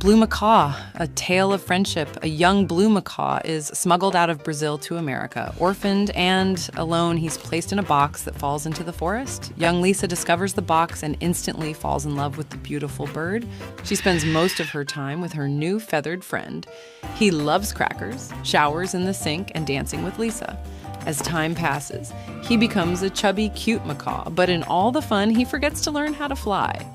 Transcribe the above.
Blue macaw, a tale of friendship. A young blue macaw is smuggled out of Brazil to America. Orphaned and alone, he's placed in a box that falls into the forest. Young Lisa discovers the box and instantly falls in love with the beautiful bird. She spends most of her time with her new feathered friend. He loves crackers, showers in the sink, and dancing with Lisa. As time passes, he becomes a chubby, cute macaw, but in all the fun, he forgets to learn how to fly.